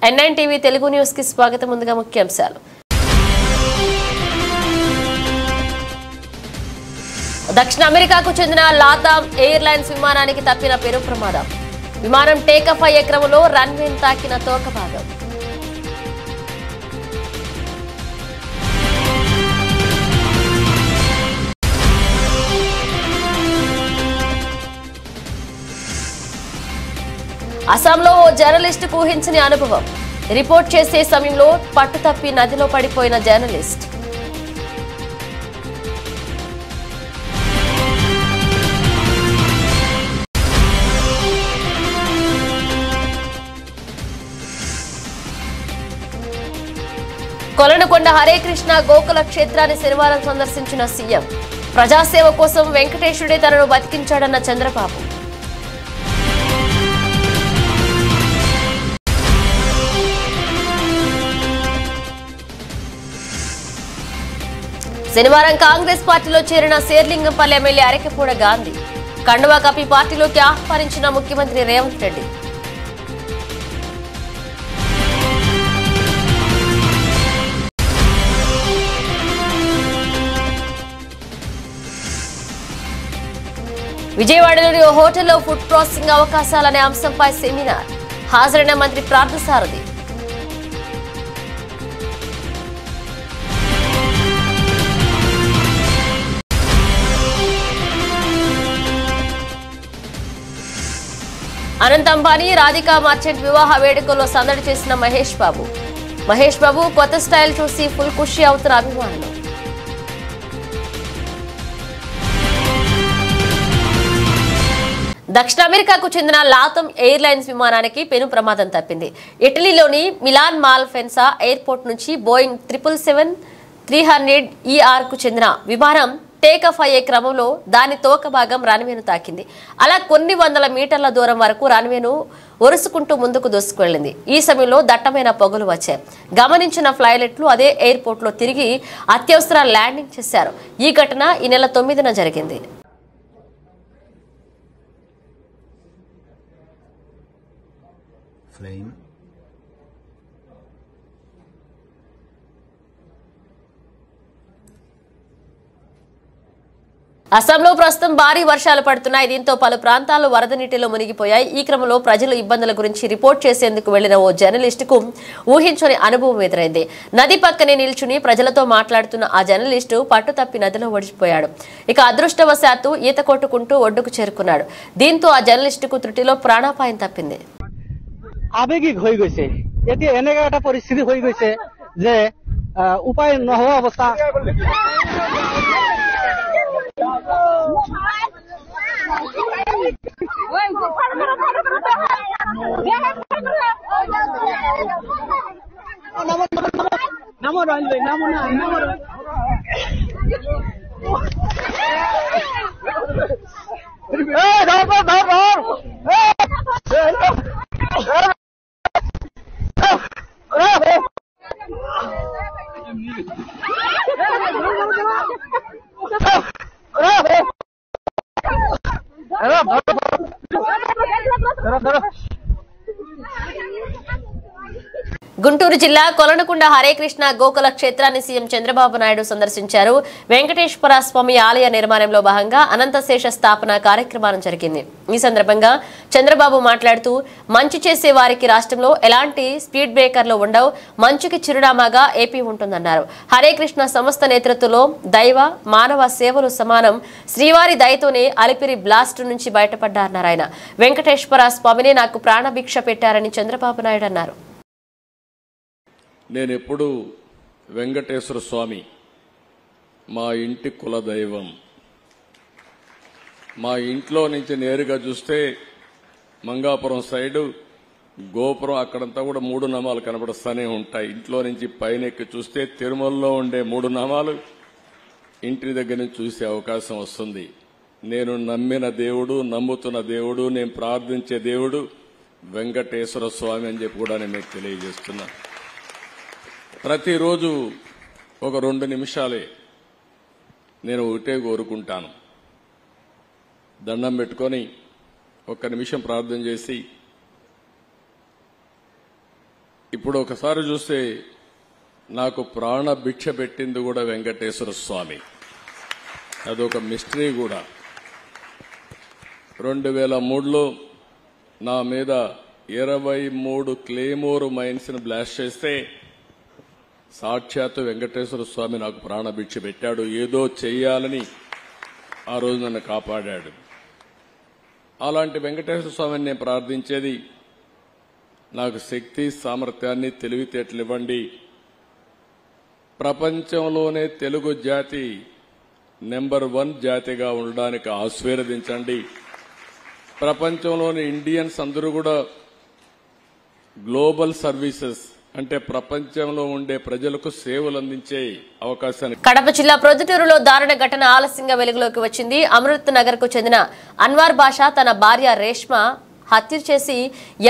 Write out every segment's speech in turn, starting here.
N9 TV Telugu news కి స్వాగతం. ముందుగా ముఖ్యాంశాలు. దక్షిణ అమెరికాకు చెందిన లాతామ్ ఎయిర్లైన్స్ విమానానికి తప్పిన పెను ప్రమాదం. విమానం టేకాఫ్ అయ్యే క్రమంలో రన్వేను తాకిన తోక భాగం. అస్సాంలో ఓ జర్నలిస్టుకు ఊహించని అనుభవం. రిపోర్ట్ చేసే సమయంలో పట్టుతప్పి నదిలో పడిపోయిన జర్నలిస్ట్. కొలనుకొండ హరేకృష్ణ గోకుల క్షేత్రాన్ని శనివారం సందర్శించిన సీఎం. ప్రజాసేవ కోసం వెంకటేశుడే తనను బతికించాడన్న చంద్రబాబు. శనివారం కాంగ్రెస్ పార్టీలో చేరిన శేర్లింగంపల్లి ఎమ్మెల్యే అరకెపూడ గాంధీ. కండువా కప్పి పార్టీలోకి ఆహ్వానించిన ముఖ్యమంత్రి రేవంత్ రెడ్డి. విజయవాడలోని ఓ హోటల్లో ఫుడ్ ప్రాసెసింగ్ అవకాశాలనే అంశంపై సెమినార్. హాజరైన మంత్రి పార్థసారథి. అనంత్ అంబానీ రాధికా మర్చెంట్ వివాహ వేడుకల్లో సందడి చేసిన మహేష్ బాబు కొత్త స్టైల్ చూసి ఫుల్ ఖుషి అవుతున్న అభిమానులు. దక్షిణ అమెరికాకు చెందిన లాతమ్ ఎయిర్లైన్స్ విమానానికి పెను ప్రమాదం తప్పింది. ఇటలీలోని మిలాన్ మాల్ఫెన్సా ఎయిర్పోర్ట్ నుంచి బోయింగ్ 777-300ER కు చెందిన విమానం టేకాఫ్ అయ్యే క్రమంలో దాని తోక భాగం రన్వేను తాకింది. అలా కొన్ని వందల మీటర్ల దూరం వరకు రన్వేను ఒరుసుకుంటూ ముందుకు దూసుకువెళ్లింది. ఈ సమయంలో దట్టమైన పొగలు వచ్చాయి. గమనించిన ఫ్లైలెట్లు అదే ఎయిర్పోర్ట్ లో తిరిగి అత్యవసర ల్యాండింగ్ చేశారు. ఈ ఘటన ఈ నెల 9న జరిగింది. అస్సాంలో ప్రస్తుతం భారీ వర్షాలు పడుతున్నాయి. దీంతో పలు ప్రాంతాలు వరద నీటిలో మునిగిపోయాయి. ఈ క్రమంలో ప్రజల ఇబ్బందుల గురించి రిపోర్ట్ చేసేందుకు వెళ్లిన ఓ జర్నలిస్టుకు ఊహించని అనుభవం ఎదురైంది. నది పక్కనే నిల్చుని ప్రజలతో మాట్లాడుతున్న ఆ జర్నలిస్టు పట్టుతప్పి నదిలో ఒడిచిపోయాడు. ఇక అదృష్టవశాత్తు ఈత కొట్టుకుంటూ ఒడ్డుకు చేరుకున్నాడు. దీంతో ఆ జర్నలిస్టుకు త్రుటిలో ప్రాణాపాయం తప్పింది. আবেগিক হৈ গৈছে, এতিয়া এনেকা এটা পৰিস্থিতি হৈ গৈছে যে উপায় নোহোৱা অৱস্থা। గుంటూరు జిల్లా కొలనుకొండ హరేకృష్ణ గోకుల క్షేత్రాన్ని సీఎం చంద్రబాబు నాయుడు సందర్శించారు. వెంకటేశ్వర స్వామి ఆలయ నిర్మాణంలో భాగంగా అనంతశేష స్థాపన కార్యక్రమం జరిగింది. ఈ సందర్భంగా చంద్రబాబు మాట్లాడుతూ మంచి చేసే వారికి రాష్ట్రంలో ఎలాంటి స్పీడ్ బ్రేకర్లు ఉండవు, మంచుకి చిరునామాగా ఏపీ ఉంటుందన్నారు. హరేకృష్ణ సంస్థ నేతృత్వంలో దైవ మానవ సేవలు సమానం. శ్రీవారి దయతోనే అలిపిరి బ్లాస్ట్ నుంచి బయటపడ్డారన్నారు ఆయన. వెంకటేశ్వర స్వామినే నాకు ప్రాణభిక్ష పెట్టారని చంద్రబాబు నాయుడు అన్నారు. నేను ఎప్పుడు వెంకటేశ్వర స్వామి మా ఇంటి కులదైవం. మా ఇంట్లో నుంచి నేరుగా చూస్తే మంగాపురం సైడు గోపురం అక్కడంతా కూడా 3 నామాలు కనబడుస్తూనే ఉంటాయి. ఇంట్లో నుంచి పైన ఎక్కి చూస్తే తిరుమలలో ఉండే 3 నామాలు ఇంటి దగ్గర నుంచి చూసే అవకాశం వస్తుంది. నేను నమ్మిన దేవుడు, నమ్ముతున్న దేవుడు, నేను ప్రార్థించే దేవుడు వెంకటేశ్వర స్వామి అని చెప్పి కూడా నేను మీకు తెలియజేస్తున్నా. ప్రతిరోజు ఒక 2 నిమిషాలే నేను ఒకటే కోరుకుంటాను. దండం పెట్టుకొని 1 నిమిషం ప్రార్థన చేసి ఇప్పుడు ఒకసారి చూస్తే నాకు ప్రాణ భిక్ష పెట్టింది కూడా వెంకటేశ్వర స్వామి. అదొక మిస్టరీ కూడా. 2003లో నా మీద 23 క్లేమోర్ మైన్స్ ని బ్లాస్ట్ చేస్తే సాక్షాత్తు వెంకటేశ్వర స్వామి నాకు ప్రాణభిక్ష పెట్టాడు. ఏదో చెయ్యాలని ఆ రోజు నన్ను కాపాడాడు. అలాంటి వెంకటేశ్వర స్వామిని నేను ప్రార్థించేది, నాకు శక్తి సామర్థ్యాన్ని తెలివితేటలు ఇవ్వండి. ప్రపంచంలోనే తెలుగు జాతి నెంబర్ 1 జాతిగా ఉండడానికి ఆశీర్వదించండి. ప్రపంచంలోని ఇండియన్స్ అందరూ కూడా గ్లోబల్ సర్వీసెస్ అంటే ప్రపంచంలో ఉండే ప్రజలకు సేవలు అందించే అవకాశాన్ని. కడప జిల్లా ప్రొద్దుటూరులో దారుణ ఘటన ఆలస్యంగా వెలుగులోకి వచ్చింది. అమృత్ నగర్ కు చెందిన అన్వర్ బాషా తన భార్య రేష్మ హత్య చేసి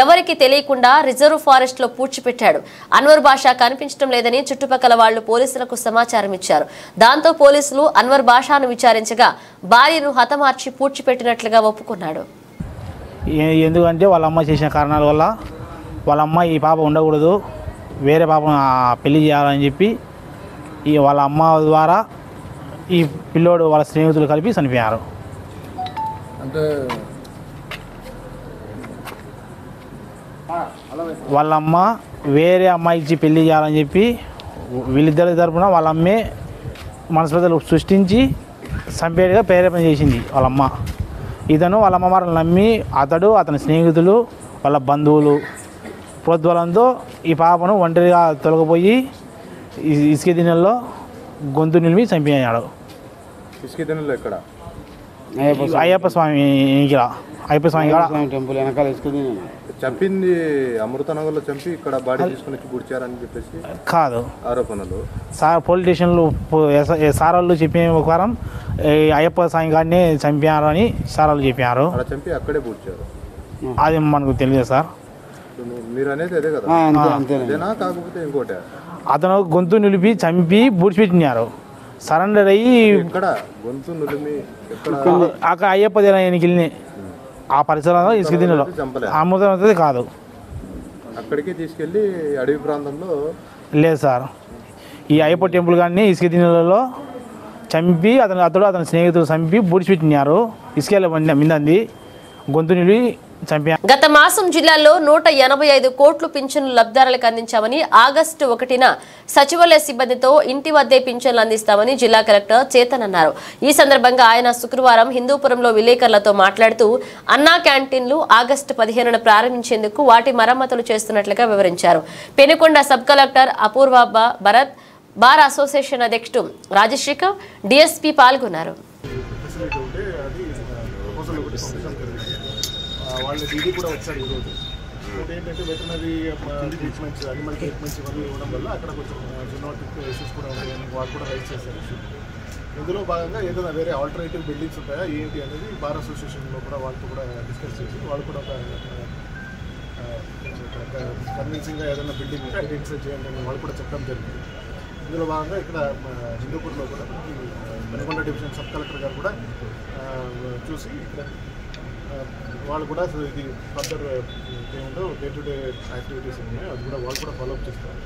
ఎవరికి తెలియకుండా రిజర్వ్ ఫారెస్ట్ లో పూడ్చిపెట్టాడు. అన్వర్ బాషా కనిపించడం లేదని చుట్టుపక్కల వాళ్లు పోలీసులకు సమాచారం ఇచ్చారు. దాంతో పోలీసులు అన్వర్ బాషాను విచారించగా భార్యను హతమార్చి పూడ్చిపెట్టినట్లుగా ఒప్పుకున్నాడు. ఎందుకంటే వాళ్ళ అమ్మ చేసిన కారణాల వల్ల వాళ్ళ అమ్మ ఈ పాప ఉండకూడదు, వేరే పాపను పెళ్లి చేయాలని చెప్పి వాళ్ళ అమ్మ ద్వారా ఈ పిల్లోడు వాళ్ళ స్నేహితులు కలిపి చనిపోయారు. అంటే వాళ్ళ అమ్మ వేరే అమ్మాయి ఇచ్చి పెళ్లి చేయాలని చెప్పి వీళ్ళిద్దరి తరపున వాళ్ళ అమ్మే మనస్పర్ధలు సృష్టించి చంపేట్టుగా ప్రేరేపణ చేసింది వాళ్ళ అమ్మ. ఇతను వాళ్ళ అమ్మవారిని నమ్మి అతడు అతని స్నేహితులు వాళ్ళ బంధువులు ప్రోద్బలంతో ఈ పాపను ఒంటరిగా తొలగిపోయి ఇసుక దినెల్లో గొంతు నిలిమి చంపేయాడు. ఇసుక దినెల్లో ఎక్కడ? అయ్యప్ప స్వామి టెంపుల్ వెనకాల ఇసుక దినెల్లో చంపింది. అమృతనగర్లో చంపి ఇక్కడ బాడీ తీసుకుని వచ్చి గుడిచారని చెప్పేసి కాదు ఆరోపణలు. పోలీస్ స్టేషన్లు సార్ వాళ్ళు చెప్పిన ప్రకారం అయ్యప్ప స్వామి గారిని చంపారని సార్ వాళ్ళు చెప్పారు. అలా చంపి అక్కడే పూడ్చారు. అది మనకు తెలియదు సార్. మీరు అనేది అదే కదా? అదేనా కాకపోతే ఇంకోటి? అతను గొంతు నిలిపి చంపి బూడ్చిపెట్టినారు. సరెండర్ అయ్యి ఎక్కడ గొంతు నిలిమి అక్కడ అయ్యప్ప దేవాలయానికి వెళ్ళి ఆ పరిసరాల్లో ఇసుక దినెలో అమృతం కాదు. అక్కడికి తీసుకెళ్లి అడవి ప్రాంతంలో లేదు సార్. ఈ అయ్యప్ప టెంపుల్ గారిని ఇసుక దినెలలో చంపి అతడు అతని స్నేహితులు చంపి బూడ్చిపెట్టినారు. ఇసుక మిందంది గొంతు నిలిపి చంపారు. గత మాసం జిల్లాలో 185 కోట్లు పింఛన్లు లబ్ధిదారులకు అందించామని, ఆగస్టు 1న సచివాలయ సిబ్బందితో ఇంటి వద్దే పింఛన్లు అందిస్తామని జిల్లా కలెక్టర్ చేతన్ అన్నారు. ఈ సందర్భంగా ఆయన శుక్రవారం హిందూపురంలో విలేకరులతో మాట్లాడుతూ అన్నా క్యాంటీన్లు ఆగస్టు 15న ప్రారంభించేందుకు వాటి మరమ్మతులు చేస్తున్నట్లుగా వివరించారు. పెనుకొండ సబ్ కలెక్టర్ అపూర్వ భరత్, బార్ అసోసియేషన్ అధ్యక్షుడు రాజశేఖర్, డిఎస్పీ పాల్గొన్నారు. వాళ్ళ డీడీ కూడా వచ్చారు ఈరోజు. ఇంకోటి ఏంటంటే వెటనరీ ట్రీట్మెంట్స్, అనిమల్ ట్రీట్మెంట్స్ ఇవన్నీ ఇవ్వడం వల్ల అక్కడ కొంచెం జూనోటిక్ ఇష్యూస్ కూడా ఉన్నాయని వాళ్ళు కూడా రైజ్ చేశారు. ఇందులో భాగంగా ఏదైనా వేరే ఆల్టర్నేటివ్ బిల్డింగ్స్ ఉంటాయా ఏంటి అనేది బార్ అసోసియేషన్లో కూడా వాళ్ళతో కూడా డిస్కస్ చేసి వాళ్ళు కూడా ఒక కన్విన్సింగ్గా ఏదైనా బిల్డింగ్ ఎక్స్టెన్షన్ చేయండి అని వాళ్ళు కూడా చెప్పడం జరిగింది. ఇందులో భాగంగా ఇక్కడ హిందూపూర్లో కూడా పెనుకొండ డివిజన్ సబ్ కలెక్టర్ గారు కూడా చూసి ఇక్కడ వాళ్ళు కూడా ఇది ఫర్దర్ ఏముందో డే టు డే యాక్టివిటీస్ ఉన్నాయో అది కూడా వాళ్ళు కూడా ఫాలోఅప్ చేస్తారు.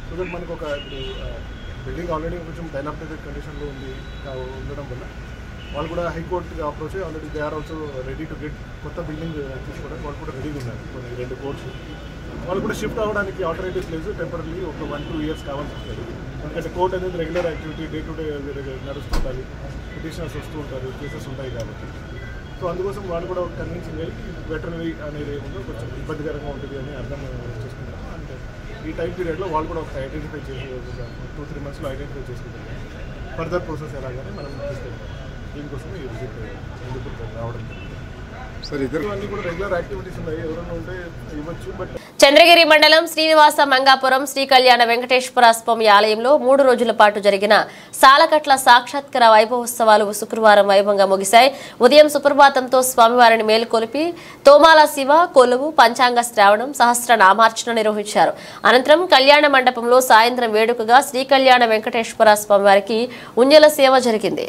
సో దట్ మనకు ఒక ఇప్పుడు బిల్డింగ్ ఆల్రెడీ కొంచెం డైలాపిటేటెడ్ కండిషన్లో ఉండడం వల్ల వాళ్ళు కూడా హైకోర్టుకి అప్రోచ్ అయ్యి already they are also ready to get కొత్త బిల్డింగ్ తీసుకోవడానికి వాళ్ళు కూడా రెడీగా ఉన్నారు. కొన్ని 2 కోర్ట్స్ వాళ్ళు కూడా షిఫ్ట్ అవ్వడానికి ఆల్టర్నేటివ్ ప్లేస్ టెంపరీ ఒక 1-2 ఇయర్స్ కావాల్సి వస్తుంది. ఎందుకంటే కోర్ట్ అనేది regular activity day to day నడుస్తుంటుంది, పిటిషనర్స్ వస్తూ ఉంటారు, కేసెస్ ఉంటాయి కాబట్టి. సో అందుకోసం వాళ్ళు కూడా కన్విన్సింగ్ అయ్యి వెటనరీ అనేది ఏముందో కొంచెం ఇబ్బందికరంగా ఉంటుంది అని అర్థం చేసుకుంటారు. అంటే ఈ టైం పీరియడ్లో వాళ్ళు కూడా ఒక ఐడెంటిఫై చేసి 2-3 మంత్స్లో ఐడెంటిఫై చేసుకుంటారు. ఫర్దర్ ప్రాసెస్ ఎలాగానే మనం తీసుకెళ్తాం. దీనికోసం ఈ విజిట్ ఎందుకు రావడం అన్నీ కూడా రెగ్యులర్ యాక్టివిటీస్ ఉన్నాయి. ఎవరైనా ఉంటే ఇవ్వచ్చు. బట్ చంద్రగిరి మండలం శ్రీనివాస మంగాపురం శ్రీ కళ్యాణ వెంకటేశ్వర స్వామి ఆలయంలో 3 రోజుల పాటు జరిగిన సాలకట్ల సాక్షాత్కార వైభవోత్సవాలు శుక్రవారం వైభవంగా ముగిశాయి. ఉదయం సుప్రభాతంతో స్వామివారిని మేలుకొలిపి తోమాల శివ కొలువు, పంచాంగ శ్రావణం, సహస్ర నామార్చన నిర్వహించారు. అనంతరం కళ్యాణ మండపంలో సాయంత్రం వేడుకగా శ్రీ కళ్యాణ వెంకటేశ్వర స్వామివారికి ఉంజల సేవ జరిగింది.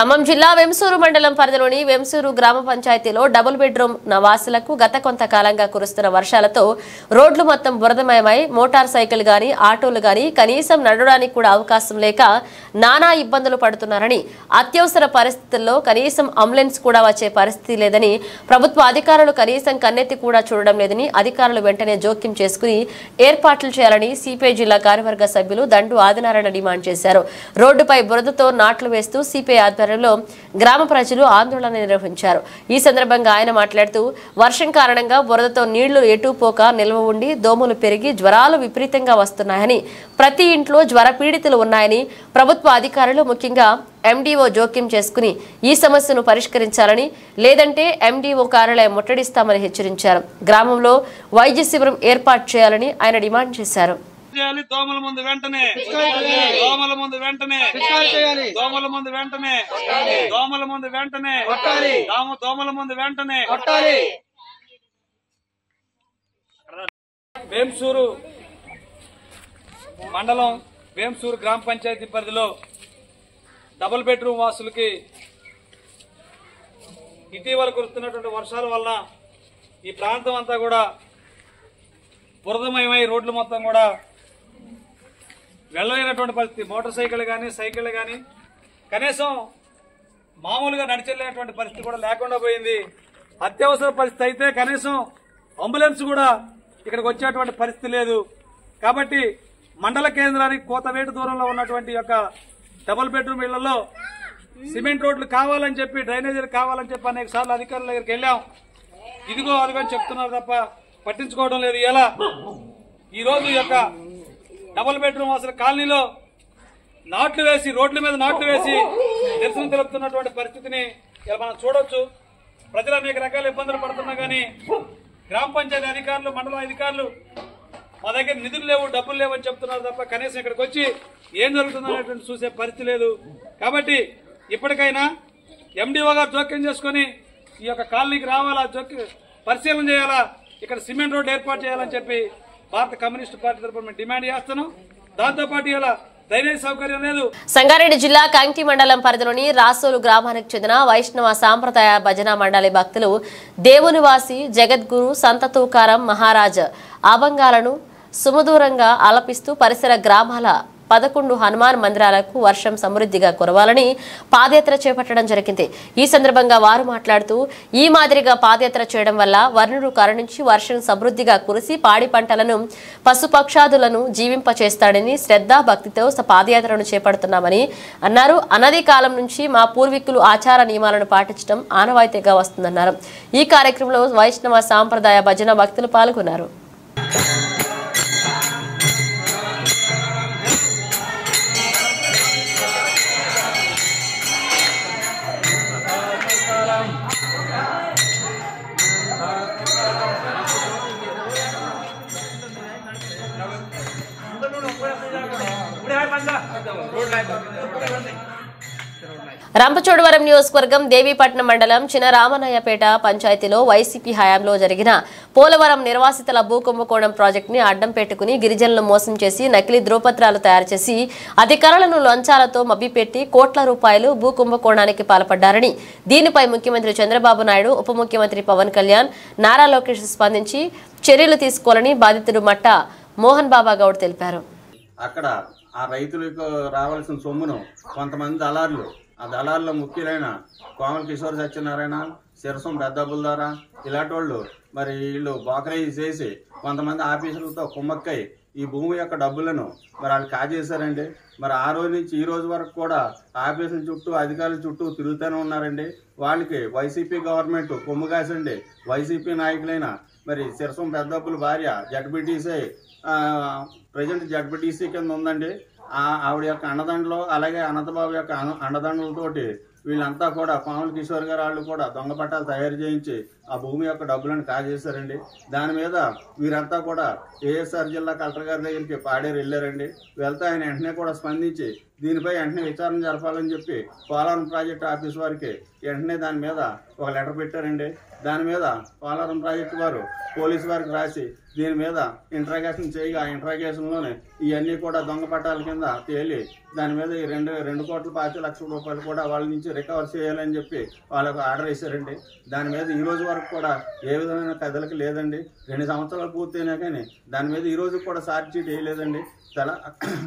ఖమ్మం జిల్లా వెంసూరు మండలం పరిధిలోని వెంసూరు గ్రామ పంచాయతీలో డబుల్ బెడ్రూమ్ నివాసులకు గత కొంతకాలంగా కురుస్తున్న వర్షాలతో రోడ్లు మొత్తం బురదమయమై మోటార్ సైకిల్ గాని ఆటోలు గాని కనీసం నడవడానికి కూడా అవకాశం లేక నానా ఇబ్బందులు పడుతున్నారని, అత్యవసర పరిస్థితుల్లో కనీసం అంబులెన్స్ కూడా వచ్చే పరిస్థితి లేదని, ప్రభుత్వ అధికారులు కనీసం కన్నెత్తి కూడా చూడడం లేదని అధికారులు వెంటనే జోక్యం చేసుకుని ఏర్పాట్లు చేయాలని సిపిఐ జిల్లా కార్యవర్గ సభ్యులు దండు ఆదినారాయణ డిమాండ్ చేశారు. రోడ్డుపై బురదతో నాట్లు వేస్తూ సిపిఐ ఆధ్వర్యంలో గ్రామ ప్రజలు ఆందోళన నిర్వహించారు. ఈ సందర్భంగా ఆయన మాట్లాడుతూ వర్షం కారణంగా బురదతో నీళ్లు ఎటుపోక నిల్వ ఉండి దోమలు పెరిగి జ్వరాలు విపరీతంగా వస్తున్నాయని, ప్రతి ఇంట్లో జ్వర పీడితులు ఉన్నాయని, ప్రభుత్వ అధికారులు ముఖ్యంగా ఎండీఓ జోక్యం చేసుకుని ఈ సమస్యను పరిష్కరించాలని, లేదంటే ఎండీఓ కార్యాలయం ముట్టడిస్తామని హెచ్చరించారు. గ్రామంలో వైద్య శిబిరం ఏర్పాటు చేయాలని ఆయన డిమాండ్ చేశారు. దోమల ముందు వెంటనే దోమల ముందు వెంటనే దోమల ముందు వెంటనే దోమల ముందు వెంటనే దోమల ముందు వెంటనే వేంసూరు మండలం వేంసూరు గ్రామ పంచాయతీ పరిధిలో డబుల్ బెడ్రూమ్ వాసులకి ఇటీవల కురుస్తున్నటువంటి వర్షాల వలన ఈ ప్రాంతం అంతా కూడా బురదమయమై రోడ్లు మొత్తం కూడా వెళ్ళలేనటువంటి పరిస్థితి. మోటార్ సైకిల్ కానీ సైకిల్ కానీ కనీసం మామూలుగా నడిచెళ్ళేటువంటి పరిస్థితి కూడా లేకుండా పోయింది. అత్యవసర పరిస్థితి అయితే కనీసం అంబులెన్స్ కూడా ఇక్కడికి వచ్చేటువంటి పరిస్థితి లేదు. కాబట్టి మండల కేంద్రానికి కోతవేటు దూరంలో ఉన్నటువంటి యొక్క డబుల్ బెడ్రూమ్ ఇళ్లలో సిమెంట్ రోడ్లు కావాలని చెప్పి, డ్రైనేజీలు కావాలని చెప్పి అనేక సార్లు అధికారుల దగ్గరికి వెళ్ళాం. ఇదిగో అదిగో చెప్తున్నారు తప్ప పట్టించుకోవడం లేదు. ఎలా ఈ రోజు యొక్క డబుల్ బెడ్రూమ్ అసలు కాలనీలో నాట్లు వేసి, రోడ్ల మీద నాట్లు వేసి నిరసన తెలుపుతున్నటువంటి పరిస్థితిని ఇలా మనం చూడొచ్చు. ప్రజలు అనేక రకాల ఇబ్బందులు పడుతున్నా కానీ గ్రామ పంచాయతీ అధికారులు, మండల అధికారులు మా దగ్గర నిధులు లేవు, డబ్బులు లేవు అని చెప్తున్నారు తప్ప కనీసం ఇక్కడికి వచ్చి ఏం జరుగుతుందనేటువంటి చూసే పరిస్థితి లేదు. కాబట్టి ఇప్పటికైనా ఎండీఓ గారు జోక్యం చేసుకుని ఈ యొక్క కాలనీకి రావాలా, పరిశీలన చేయాలా, ఇక్కడ సిమెంట్ రోడ్డు ఏర్పాటు చేయాలని చెప్పి భారత కమ్యూనిస్టు పార్టీ తరఫున మేము డిమాండ్ చేస్తున్నాం. దాంతోపాటు ఇలా డ్రైనేజ్ సౌకర్యం లేదు. సంగారెడ్డి జిల్లా కంకి మండలం పరిధిలోని రాసోలు గ్రామానికి చెందిన వైష్ణవ సాంప్రదాయ భజన మండలి భక్తులు దేవునివాసి జగద్గురు సంత తూకారం మహారాజ్ అభంగాలను సుమధురంగా ఆలపిస్తూ పరిసర గ్రామాల 11 హనుమాన్ మందిరాలకు వర్షం సమృద్ధిగా కురవాలని పాదయాత్ర చేపట్టడం జరిగింది. ఈ సందర్భంగా వారు మాట్లాడుతూ, ఈ మాదిరిగా పాదయాత్ర చేయడం వల్ల వర్ణుడు కరుణించి వర్షం సమృద్ధిగా కురిసి పాడి పంటలను, పశుపక్షాదులను జీవింపచేస్తాడని శ్రద్ధ భక్తితో పాదయాత్రను చేపడుతున్నామని అన్నారు. అనాది కాలం నుంచి మా పూర్వీకులు ఆచార నియమాలను పాటించడం ఆనవాయితీగా వస్తుందన్నారు. ఈ కార్యక్రమంలో వైష్ణవ సాంప్రదాయ భజన భక్తులు పాల్గొన్నారు. రంపచోడవరం నియోజకవర్గం దేవీపట్నం మండలం చినరామన్నయ్యపేట పంచాయతీలో వైసీపీ హయాంలో జరిగిన పోలవరం నిర్వాసితుల భూ కుంభకోణం ప్రాజెక్టుని అడ్డం పెట్టుకుని గిరిజనులను మోసం చేసి నకిలీ ధ్రువపత్రాలు తయారు చేసి అధికారులను లంచాలతో మభ్యపెట్టి కోట్ల రూపాయలు భూ కుంభకోణానికి పాల్పడ్డారని, దీనిపై ముఖ్యమంత్రి చంద్రబాబు నాయుడు, ఉప ముఖ్యమంత్రి పవన్ కళ్యాణ్, నారా లోకేష్ స్పందించి చర్యలు తీసుకోవాలని బాధితుడు మట్ట మోహన్ బాబా గౌడ్ తెలిపారు. అక్కడ ఆ రైతులకు రావాల్సిన సొమ్మును కొంతమంది దళారులు, ఆ దళారులో ముఖ్యులైన కోమల కిషోర్ సత్యనారాయణ, శిరసం పెద్దబ్బుల ద్వారా ఇలాంటి వాళ్ళు మరి వీళ్ళు బోకరేజ్ చేసి కొంతమంది ఆఫీసులతో కుమ్మక్కై ఈ భూమి యొక్క డబ్బులను మరి వాళ్ళు కాజేశారండి. మరి ఆ రోజు నుంచి ఈ రోజు వరకు కూడా ఆఫీసుల చుట్టూ, అధికారుల చుట్టూ తిరుగుతూనే ఉన్నారండి. వాళ్ళకి వైసీపీ గవర్నమెంట్ కొమ్ము కాసండి. వైసీపీ నాయకులైన మరి శిరసం పెద్దబ్బుల భార్య జడ్పీటీసీ, ప్రజెంట్ జడ్పీటీసీ కింద ఉందండి. ఆవిడ యొక్క అండదండలు, అలాగే అనంతబాబు యొక్క అండదండలతోటి వీళ్ళంతా కూడా కోమల కిషోర్ గారు వాళ్ళు కూడా దొంగ పట్టాలు తయారు చేయించి ఆ భూమి యొక్క డబ్బులను కాజేశారండి. దాని మీద వీరంతా కూడా ఏఎస్ఆర్ జిల్లా కలెక్టర్ గారి దగ్గరికి పాడేరు వెళ్ళారండి. వెళ్తే ఆయన వెంటనే కూడా స్పందించి దీనిపై వెంటనే విచారణ జరపాలని చెప్పి పోలవరం ప్రాజెక్టు ఆఫీస్ వారికి వెంటనే దాని మీద ఒక లెటర్ పెట్టారండి. దాని మీద పోలవరం ప్రాజెక్టు వారు పోలీసు వారికి రాసి దీని మీద ఇంట్రాగేషన్ చేయగా ఆ ఇంట్రాగేషన్లోనే ఇవన్నీ కూడా దొంగ పట్టాల కింద తేలి దాని మీద ఈ 2,25,00,000 రూపాయలు కూడా వాళ్ళ నుంచి రికవర్ చేయాలని చెప్పి వాళ్ళకు ఆర్డర్ వేశారండి. దాని మీద ఈ రోజు వరకు కూడా ఏ విధమైన కథలకి లేదండి. 2 సంవత్సరాలు పూర్తయినా కానీ దాని మీద ఈ రోజు కూడా ఛార్జ్ షీట్ వేయలేదండి.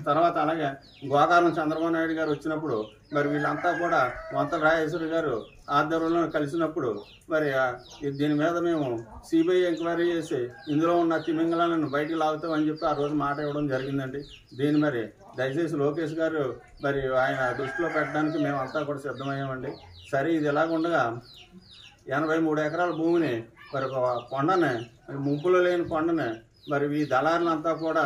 తర్వాత అలాగే గోకారం చంద్రబాబు నాయుడు గారు వచ్చినప్పుడు మరి వీళ్ళంతా కూడా వంతల రాజేశ్వరి గారు ఆధ్వర్యంలో కలిసినప్పుడు మరి దీని మీద మేము సిబిఐ ఎంక్వైరీ చేసి ఇందులో ఉన్న తిమింగళాలను బయటికి లాగుతామని చెప్పి ఆ రోజు మాట ఇవ్వడం జరిగిందండి. దీన్ని మరి దయచేసి లోకేష్ గారు మరి ఆయన దృష్టిలో పెట్టడానికి మేమంతా కూడా సిద్ధమయ్యామండి. సరే ఇది ఎలాగుండగా 83 ఎకరాల భూమిని మరి ఒక కొండని ముంపులో లేని కొండని మరి ఈ దళారులంతా కూడా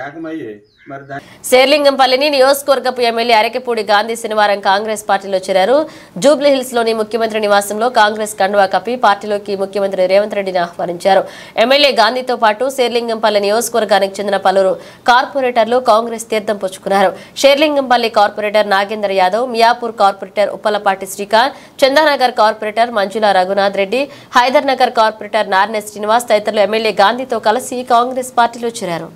ఏకమయ్యి మరి శేర్లింగంపల్లిని నియోజకవర్గపు ఎమ్మెల్యే అరకెపూడి గాంధీ శనివారం కాంగ్రెస్ పార్టీలో చేరారు. జూబ్లీ హిల్స్ లోని ముఖ్యమంత్రి నివాసంలో కాంగ్రెస్ కండువా కప్పి పార్టీలోకి ముఖ్యమంత్రి రేవంత్ రెడ్డిని ఆహ్వానించారు. ఎమ్మెల్యే గాంధీతో పాటు శేర్లింగంపల్లి నియోజకవర్గానికి చెందిన పలువురు కార్పొరేటర్లు కాంగ్రెస్ తీర్థం పుచ్చుకున్నారు. Serilingampally corporator Nagender Yadav, Miyapur corporator Uppalapati Srikanth, Chandanagar corporator Manjula Raghunath Reddy, Hyder Nagar corporator నార్నెస్ శ్రీనివాస్ తదితరులు ఎమ్మెల్యే గాంధీతో కలిసి కాంగ్రెస్ పార్టీలో చేరారు.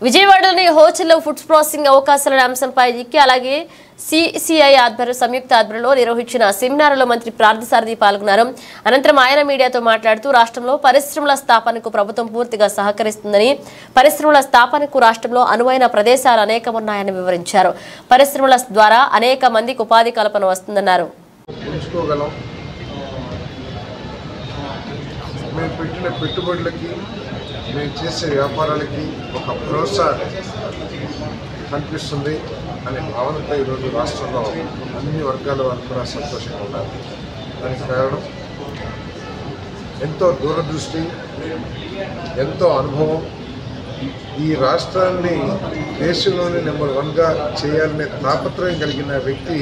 విజయవాడలోని హోటల్లో ఫుడ్ ప్రాసెసింగ్ అవకాశాల అంశంపై అలాగే సిసిఐ సంయుక్త ఆధ్వర్యంలో నిర్వహించిన సెమినార్లో మంత్రి పార్థసారథి పాల్గొన్నారు. అనంతరం ఆయన మీడియాతో మాట్లాడుతూ రాష్ట్రంలో పరిశ్రమల స్థాపనకు ప్రభుత్వం పూర్తిగా సహకరిస్తుందని, పరిశ్రమల స్థాపనకు రాష్ట్రంలో అనువైన ప్రదేశాలు అనేకమున్నాయని వివరించారు. పరిశ్రమల ద్వారా అనేక మందికి ఉపాధి కల్పన వస్తుందన్నారు. మేము చేసే వ్యాపారాలకి ఒక ప్రోత్సాహం కనిపిస్తుంది అనే భావనతో ఈరోజు రాష్ట్రంలో అన్ని వర్గాల వారు కూడా సంతోషంగా ఉన్నారు. దానికి కారణం ఎంతో దూరదృష్టి, ఎంతో అనుభవం. ఈ రాష్ట్రాన్ని దేశంలోనే నెంబర్ 1గా చేయాలనే తాపత్రయం కలిగిన వ్యక్తి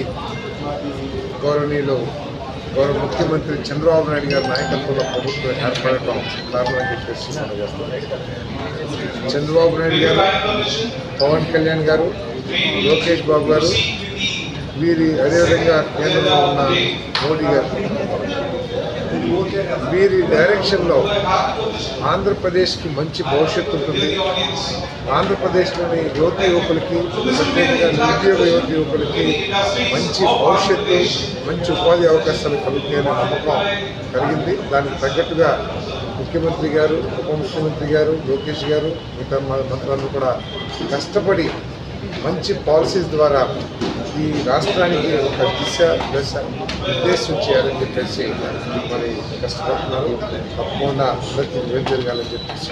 గౌరవ ముఖ్యమంత్రి చంద్రబాబు నాయుడు గారి నాయకత్వంలో ప్రభుత్వం ఏర్పడటం కారణమని చెప్పేసి చంద్రబాబు నాయుడు గారు, పవన్ కళ్యాణ్ గారు, లోకేష్ బాబు గారు, అదేవిధంగా కేంద్రంలో ఉన్న మోడీ గారు, వీరి డైరెక్షన్లో ఆంధ్రప్రదేశ్కి మంచి భవిష్యత్తు ఉంటుంది. ఆంధ్రప్రదేశ్లోని యువకులకి, ప్రత్యేకంగా నిరుద్యోగ యువకులకి మంచి భవిష్యత్తు, మంచి ఉపాధి అవకాశాలు కలుగుతాయనే నమ్మకం కలిగింది. దానికి తగ్గట్టుగా ముఖ్యమంత్రి గారు, ఉప ముఖ్యమంత్రి గారు, లోకేష్ గారు, మిగతా మంత్రులు కూడా కష్టపడి మంచి పాలసీస్ ద్వారా ఈ రాష్ట్రానికి ఒక దశ నిర్దేశం చేయాలని చెప్పేసి మరి కష్టపడుతున్నారు. తప్పకుండా జరగాలని చెప్పేసి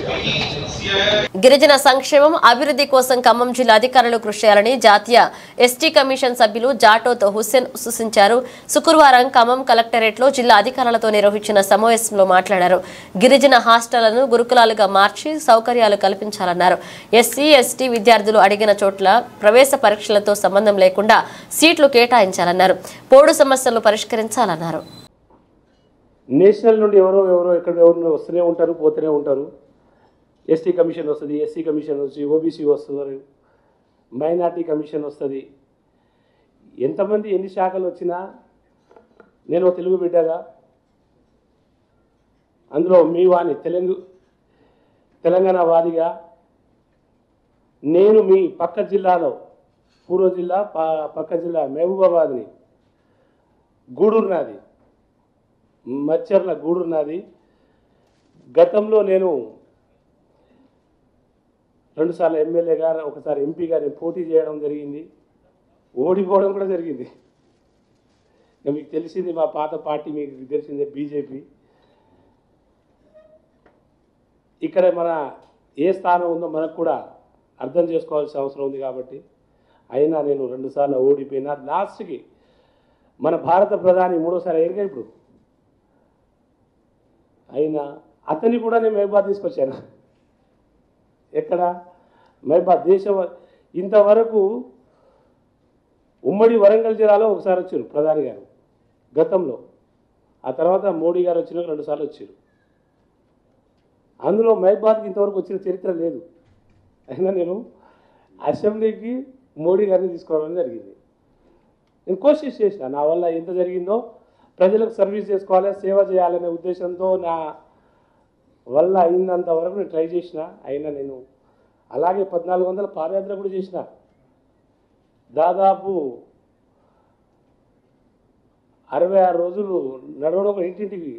గిరిజన సంక్షేమం అభివృద్ధి కోసం ఖమ్మం జిల్లా అధికారులు కృషి చేయాలని జాతీయ ఎస్టీ కమిషన్ సభ్యులు జాటోత్ హుస్సేన్ సూచించారు. శుక్రవారం ఖమ్మం కలెక్టరేట్ లో జిల్లా అధికారులతో నిర్వహించిన సమావేశంలో మాట్లాడారు. గిరిజన హాస్టళ్లను గురుకులాలుగా మార్చి సౌకర్యాలు కల్పించాలన్నారు. ఎస్సీ ఎస్టీ విద్యార్థులు అడిగిన చోట్ల ప్రవేశ పరీక్షలతో సంబంధం లేకుండా సీట్లు కేటాయించాలన్నారు. పోడు సమస్యలను పరిష్కరించాలన్నారు. నేషనల్ నుండి ఎవరో ఎవరు వస్తూనే ఉంటారు, పోతూనే ఉంటారు. ఎస్టీ కమిషన్ వస్తుంది, ఎస్సీ కమిషన్ వస్తుంది, ఓబీసీ వస్తుంది, మైనార్టీ కమిషన్ వస్తుంది. ఎంతమంది ఎన్ని శాఖలు వచ్చినా నేను తెలుగు బిడ్డగా అందులో మీ వాణి తెలంగాణ వాదిగా నేను మీ పక్క జిల్లాలో పూర్వ జిల్లా పక్క జిల్లా మహబూబాబాద్ని గూడూరు నాది, మచ్చర్ల గూడూరు నాది. గతంలో నేను 2 సార్లు ఎమ్మెల్యేగా, ఒకసారి ఎంపీగా నేను పోటీ చేయడం జరిగింది, ఓడిపోవడం కూడా జరిగింది. మీకు తెలిసింది మా పాత పార్టీ, మీకు తెలిసిందే బీజేపీ. ఇక్కడ మన ఏ స్థానం ఉందో మనకు కూడా అర్థం చేసుకోవాల్సిన అవసరం ఉంది. కాబట్టి అయినా నేను 2 సార్లు ఓడిపోయినా లాస్ట్కి మన భారత ప్రధాని 3వసారి అయ్యారుగా ఇప్పుడు, అయినా అతన్ని కూడా నేను మహబాద్ తీసుకొచ్చాను. ఎక్కడ మహబాద్ దేశం ఇంతవరకు ఉమ్మడి వరంగల్ జిల్లాలో ఒకసారి వచ్చారు ప్రధాని గారు గతంలో, ఆ తర్వాత మోడీ గారు వచ్చిన 2 సార్లు వచ్చారు. అందులో మహబాద్కి ఇంతవరకు వచ్చిన చరిత్ర లేదు. అయినా నేను అసెంబ్లీకి మోడీ గారిని తీసుకోవడం జరిగింది. నేను కోషిష్ చేసిన, నా వల్ల ఎంత జరిగిందో ప్రజలకు సర్వీస్ చేసుకోవాలి, సేవ చేయాలనే ఉద్దేశంతో నా వల్ల అయినంత వరకు నేను ట్రై చేసిన. అయినా నేను అలాగే 1400 పాదయాత్ర కూడా చేసిన. దాదాపు 66 రోజులు నడవడం ఇంటింటికి,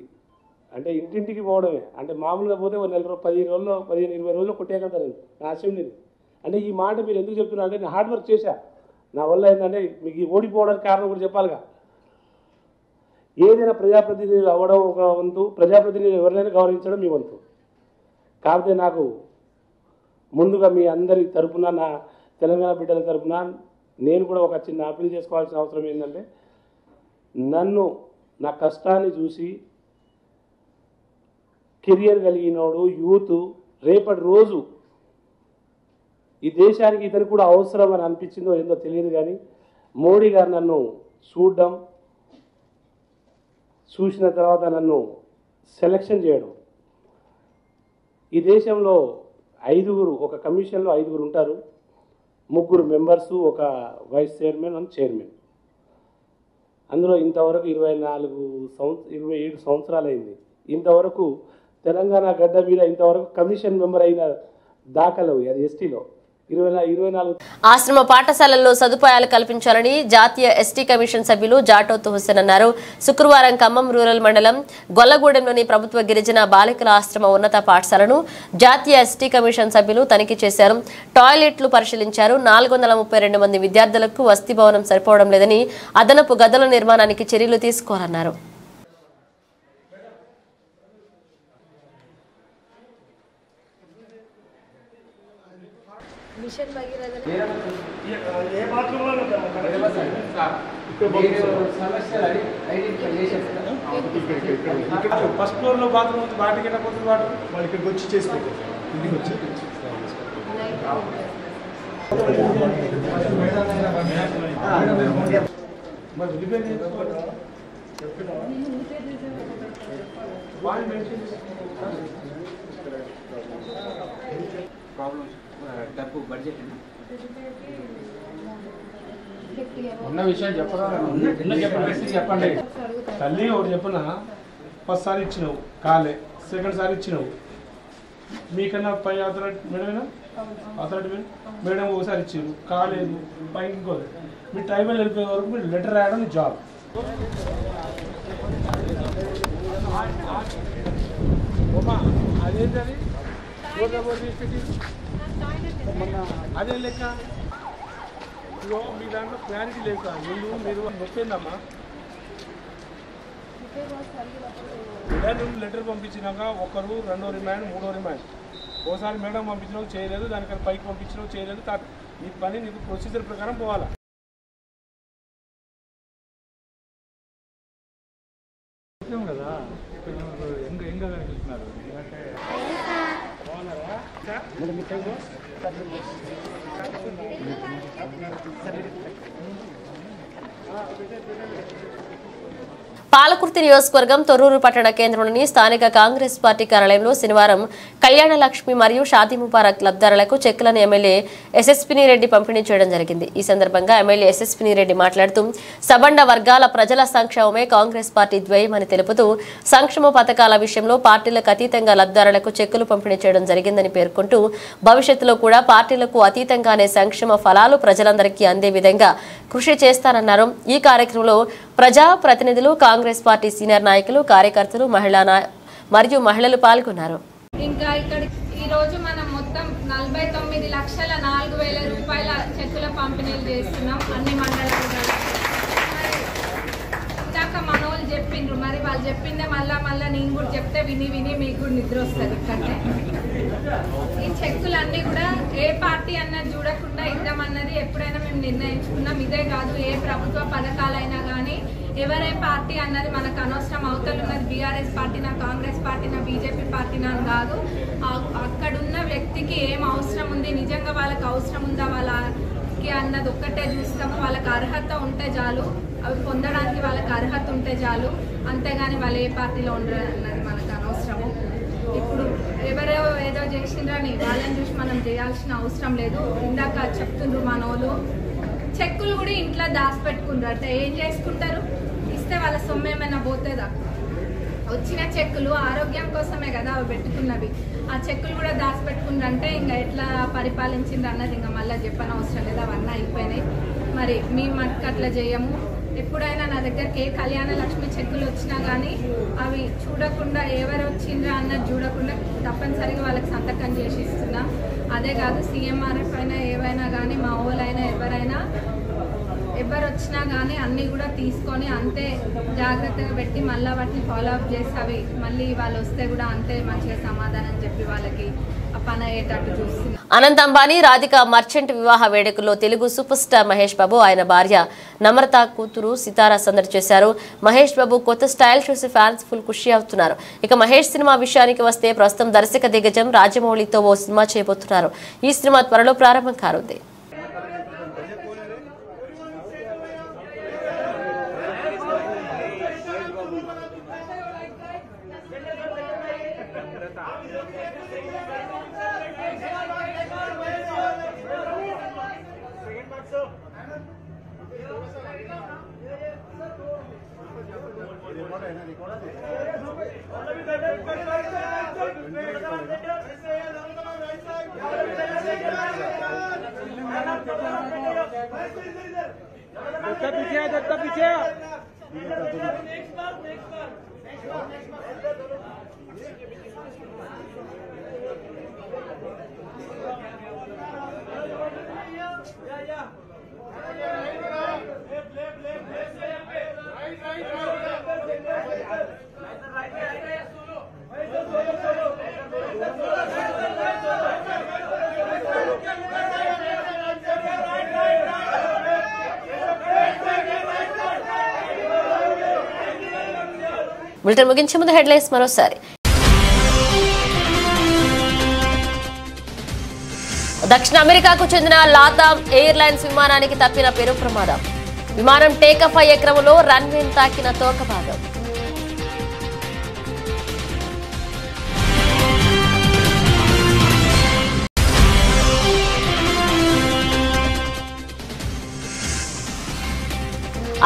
అంటే ఇంటింటికి పోవడమే. అంటే మామూలుగా పోతే 15 రోజుల్లో 20 రోజుల్లో కొట్టేయగలుగుతాను నేను నా అసెంబ్లీని. అంటే ఈ మాట మీరు ఎందుకు చెప్తున్నా అంటే నేను హార్డ్ వర్క్ చేశా. నా వల్ల ఏంటంటే మీకు ఓడిపోవడానికి కారణం కూడా చెప్పాలిగా. ఏదైనా ప్రజాప్రతినిధులు అవ్వడం ఒక వంతు, ప్రజాప్రతినిధులు ఎవరినైనా గౌరవించడం మీ వంతు. కాకపోతే నాకు ముందుగా మీ అందరి తరపున, నా తెలంగాణ బిడ్డల తరపున నేను కూడా ఒక చిన్న అప్పీల్ చేసుకోవాల్సిన అవసరం ఏంటంటే, నన్ను నా కష్టాన్ని చూసి కెరియర్ కలిగినోడు యూత్ రేపటి రోజు ఈ దేశానికి ఇతను కూడా అవసరం అని అనిపించిందో ఏందో తెలియదు, కానీ మోడీ గారు నన్ను చూసిన తర్వాత నన్ను సెలక్షన్ చేయడం. ఈ దేశంలో 5 ఒక కమిషన్లో 5 ఉంటారు, 3 మెంబర్సు, ఒక వైస్ చైర్మన్ అండ్ చైర్మన్. అందులో ఇంతవరకు 27 సంవత్సరాలు అయింది. ఇంతవరకు తెలంగాణ గడ్డ మీద ఇంతవరకు కమిషన్ మెంబర్ అయిన దాఖలు అది ఎస్టీలో 24. ఆశ్రమ పాఠశాలల్లో సదుపాయాలు కల్పించాలని జాతీయ ఎస్టీ కమిషన్ సభ్యులు జాటోత్ హుస్సేన్ అన్నారు. శుక్రవారం ఖమ్మం రూరల్ మండలం గొల్లగూడెంలోని ప్రభుత్వ గిరిజన బాలికల ఆశ్రమ ఉన్నత పాఠశాలను జాతీయ ఎస్టీ కమిషన్ సభ్యులు తనిఖీ చేశారు. టాయిలెట్లు పరిశీలించారు. 432 మంది విద్యార్థులకు వసతి భవనం సరిపోవడం లేదని, అదనపు గదుల నిర్మాణానికి చర్యలు తీసుకోవాలన్నారు. మిషన్ భగీరథ ఫస్ట్ ఫ్లోర్ లో బాత్రూమ్ ఉంది, వాటికి వెళ్ళకపోతే వాళ్ళు ఇక్కడికి వచ్చి చేసి ఇంటికి వచ్చి డబ్బు బడ్జెట్ ఉన్న విషయం చెప్పరా? చెప్పండి. తల్లి ఒకటి చెప్పనా, ఫస్ట్ సారి ఇచ్చినావు కాలే, సెకండ్ సారి ఇచ్చినావు, మీకన్నా పై అథారిటీ మేడమేనా, అథారిటీ మేడం ఒకసారి ఇచ్చారు కాలేదు, పైకి ఇంకోది. మీ ట్రైబల్ వెళ్ళిపోయే వరకు మీరు లెటర్ రాయడం మీ జాబ్. అదేంటది అదే లెక్క. ఇగో మీ దాంట్లో క్లారిటీ లేక మీరు నొప్పిందమ్మా. లెటర్ పంపించినాక 1, 2 రిమాండ్, 3 రిమాండ్. ఓసారి మేడం పంపించినావు చేయలేదు, దానికన్నా పైకి పంపించినావు చేయలేదు. నీ పని నీకు ప్రొసీజర్ ప్రకారం పోవాలా. కదా ఎంగా కనిపిస్తున్నారు పాలకుర్తి నియోజకవర్గం తొర్రూరు పట్టణ కేంద్రంలోని స్థానిక కాంగ్రెస్ పార్టీ కార్యాలయంలో శనివారం కళ్యాణ లక్ష్మి మరియు షాదీ ముబారక్ లబ్ధారులకు చెక్కులను ఎమ్మెల్యే ఎస్ఎస్పిని రెడ్డి పంపిణీ చేయడం జరిగింది. ఈ సందర్భంగా ఎమ్మెల్యే ఎస్ఎస్పిని రెడ్డి మాట్లాడుతూ సబండ వర్గాల ప్రజల సంక్షేమమే కాంగ్రెస్ పార్టీ ధ్యేయమని తెలుపుతూ సంక్షేమ పథకాల విషయంలో పార్టీలకు అతీతంగా లబ్ధారులకు చెక్కులు పంపిణీ చేయడం జరిగిందని పేర్కొంటూ భవిష్యత్తులో కూడా పార్టీలకు అతీతంగానే సంక్షేమ ఫలాలు ప్రజలందరికీ అందే విధంగా కృషి చేస్తారన్నారు. ఈ కార్యక్రమంలో ప్రజా ప్రతినిధులు, కాంగ్రెస్ పార్టీ సీనియర్ నాయకులు, కార్యకర్తలు, మరియు మహిళలు పాల్గొన్నారు. ఇంకా ఇక్కడ ఈ రోజు మనం మొత్తం 49,04,000 రూపాయల చెక్కుల పంపిణీలు చేస్తున్నాం అన్ని మండలాలు. ఇందాక మనోళ్ళు చెప్పిండ్రు, మరి వాళ్ళు చెప్పిందే మళ్ళా నేను కూడా చెప్తే విని మీకు కూడా నిద్ర వస్తుంది. ఇక్కడనే ఈ చెక్కులన్నీ కూడా ఏ పార్టీ అన్నది చూడకుండా ఇద్దామన్నది ఎప్పుడైనా మేము నిర్ణయించుకున్నాం. ఇదే కాదు, ఏ ప్రభుత్వ పథకాలైనా కానీ ఎవరే పార్టీ అన్నది మనకు అనవసరం. అవతలు ఉన్నది బీఆర్ఎస్ పార్టీనా, కాంగ్రెస్ పార్టీనా, బీజేపీ పార్టీనా అని కాదు. అక్కడున్న వ్యక్తికి ఏం అవసరం ఉంది, నిజంగా వాళ్ళకి అవసరం ఉందా, వాళ్ళ ముఖ్య అన్నది ఒక్కటే చూస్తాము. వాళ్ళకి అర్హత ఉంటే చాలు, అవి పొందడానికి వాళ్ళకి అర్హత ఉంటే చాలు, అంతేగాని వాళ్ళు ఏ పార్టీలో ఉండరు అన్నది మనకు అనవసరము. ఇప్పుడు ఎవరో ఏదో చేసిండ్రని వాళ్ళని చూసి మనం చేయాల్సిన అవసరం లేదు. ఇందాక చెప్తుండ్రు మనోళ్ళు చెక్కులు కూడా ఇంట్లో దాచిపెట్టుకుంటారు అంటే ఏం చేసుకుంటారు? ఇస్తే వాళ్ళ సొమ్ము ఏమైనా పోతుందా? వచ్చిన చెక్కులు ఆరోగ్యం కోసమే కదా అవి పెట్టుకున్నవి. ఆ చెక్కులు కూడా దాచిపెట్టుకుంటే ఇంకా ఎట్లా పరిపాలించిండ్రు అన్నది ఇంకా మళ్ళీ చెప్పనవసరం లేదు. అవన్నీ అయిపోయినాయి. మరి మేము మటుకు అట్లా చేయము. ఎప్పుడైనా నా దగ్గరికి ఏ కళ్యాణ లక్ష్మి చెక్కులు వచ్చినా కానీ అవి చూడకుండా ఎవరు వచ్చిండ్రా అన్నది చూడకుండా తప్పనిసరిగా వాళ్ళకి సంతకం చేసి ఇస్తున్నా. అదే కాదు సీఎంఆర్ఎఫ్ అయినా ఏవైనా కానీ మా ఊళ్ళైనా ఎవరు వచ్చినా కానీ అన్నీ కూడా తీసుకొని అంతే జాగ్రత్తగా పెట్టి మళ్ళీ వాటిని ఫాలో అప్ చేసి అవి మళ్ళీ వాళ్ళు వస్తే కూడా అంతే మంచిగా సమాధానం చెప్పి వాళ్ళకి ఆ పని అయ్యేటట్టు చూస్తున్నారు. అనంత్ అంబానీ రాధిక మర్చెంట్ వివాహ వేడుకల్లో తెలుగు సూపర్ స్టార్ మహేష్ బాబు ఆయన భార్య నమ్రత కూతురు సితారా సందడి చేశారు. మహేష్ బాబు కొత్త స్టైల్ చూసి ఫ్యాన్స్ ఫుల్ ఖుషి అవుతున్నారు. ఇక మహేష్ సినిమా విషయానికి వస్తే ప్రస్తుతం దర్శక దిగ్గజం రాజమౌళితో ఓ సినిమా చేయబోతున్నారు. ఈ సినిమా త్వరలో ప్రారంభం కానుంది. బులెటిన్ ముగించే ముందు హెడ్లైన్స్ మరోసారి. దక్షిణ అమెరికాకు చెందిన లాతామ్ ఎయిర్లైన్స్ విమానానికి తప్పిన పెను ప్రమాదం. విమానం టేకాఫ్ అయ్యే క్రమంలో రన్వేను తాకిన తోక భాగం.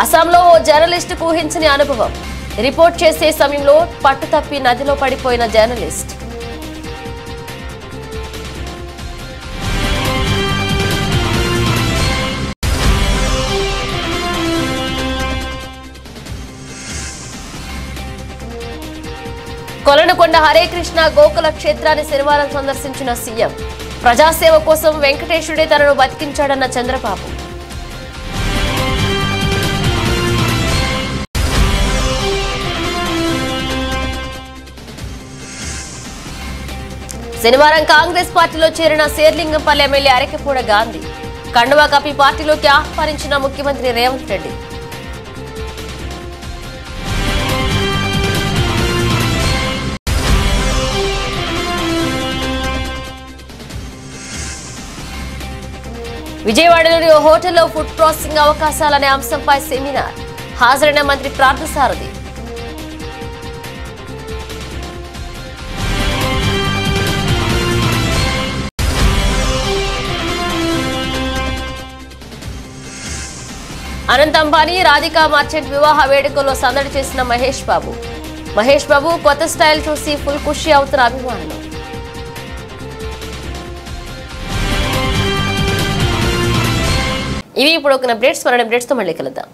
అస్సాంలో ఓ జర్నలిస్టుకు ఊహించని అనుభవం. రిపోర్ట్ చేసే సమయంలో పట్టుతప్పి నదిలో పడిపోయిన జర్నలిస్ట్. కొలనుకొండ హరే కృష్ణ గోకుల క్షేత్రాన్ని శనివారం సందర్శించిన సీఎం. ప్రజాసేవ కోసం వెంకటేశ్వరుడే తనను బతికించాడన్న చంద్రబాబు. శనివారం కాంగ్రెస్ పార్టీలో చేరిన శేర్లింగంపల్లి ఎమ్మెల్యే అరకెపూడ గాంధీ. కండువా కప్పి పార్టీలోకి ఆహ్వానించిన ముఖ్యమంత్రి రేవంత్ రెడ్డి. విజయవాడలోని ఓ హోటల్లో ఫుడ్ ప్రాసెసింగ్ అవకాశాలనే అంశంపై సెమినార్. హాజరైన మంత్రి పార్థసారథి. అనంత్ అంబానీ రాధిక మర్చెంట్ వివాహ వేడుకల్లో సందడి చేసిన మహేష్ బాబు. మహేష్ బాబు కొత్త స్టైల్ చూసి ఫుల్ ఖుషి అవుతున్న అభిమానులు. ఇవి ఇప్పుడు ఒక అప్డేట్స్. మరో అప్డేట్స్ తో మళ్ళీ కలుద్దాం.